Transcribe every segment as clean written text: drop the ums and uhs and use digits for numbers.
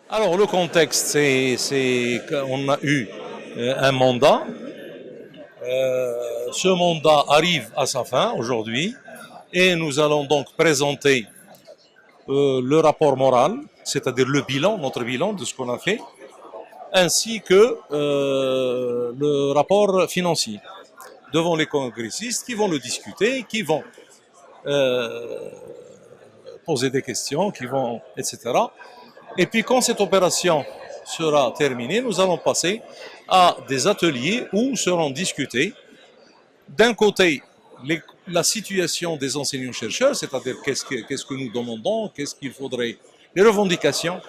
Alors le contexte, c'est qu'on a eu un mandat. Ce mandat arrive à sa fin aujourd'hui et nous allons donc présenter le rapport moral, c'est-à-dire le bilan, notre bilan de ce qu'on a fait, ainsi que le rapport financier devant les congressistes qui vont le discuter, qui vont euh, poser des questions, qui vont, etc. Et puis quand cette opération sera terminée, nous allons passer à des ateliers où seront discutés d'un côté la situation des enseignants-chercheurs, c'est-à-dire qu'est-ce que nous demandons, qu'est-ce qu'il faudrait, les revendications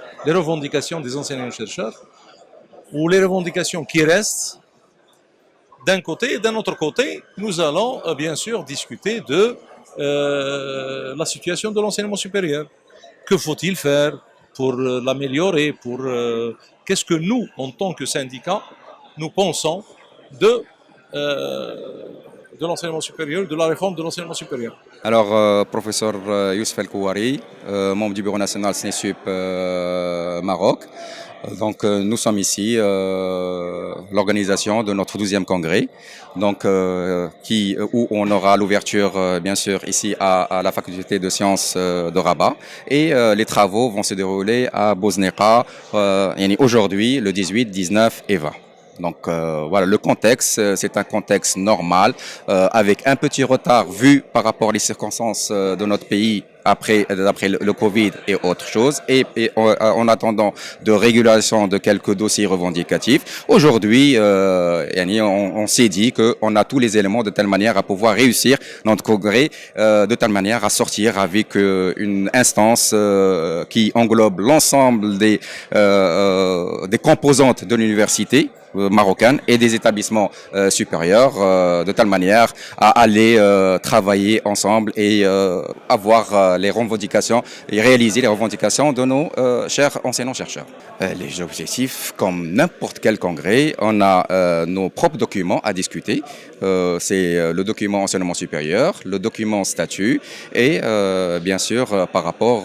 des enseignants-chercheurs, ou les revendications qui restent d'un côté, et d'un autre côté, nous allons bien sûr discuter de la situation de l'enseignement supérieur. Que faut-il faire pour l'améliorer, pour qu'est-ce que nous, en tant que syndicat, nous pensons de, euh, de l'enseignement supérieur, de la réforme de l'enseignement supérieur. Alors, professeur Youssef El Kouari, membre du Bureau national SNESUP Maroc. Donc, nous sommes ici, l'organisation de notre 12e congrès, donc, où on aura l'ouverture, bien sûr, ici à la faculté de sciences de Rabat. Et les travaux vont se dérouler à Bosneka aujourd'hui, le 18, 19 et 20. Donc voilà, le contexte, c'est un contexte normal, avec un petit retard vu par rapport aux circonstances de notre pays après le Covid et autre chose, et en attendant de régulation de quelques dossiers revendicatifs. Aujourd'hui, on s'est dit qu'on a tous les éléments de telle manière à pouvoir réussir notre congrès, de telle manière à sortir avec une instance qui englobe l'ensemble des composantes de l'université marocaine et des établissements supérieurs, de telle manière à aller travailler ensemble et avoir les revendications et réaliser les revendications de nos chers enseignants-chercheurs. Les objectifs, comme n'importe quel congrès, on a nos propres documents à discuter. C'est le document enseignement supérieur, le document statut et bien sûr par rapport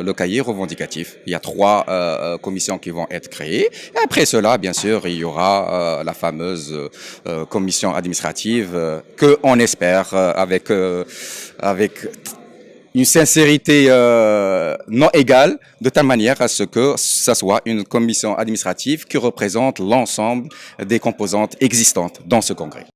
le cahier revendicatif. Il y a 3 commissions qui vont être créées. Et après cela, bien sûr, il y aura la fameuse commission administrative que on espère avec une sincérité non égale, de telle manière à ce que ça soit une commission administrative qui représente l'ensemble des composantes existantes dans ce congrès.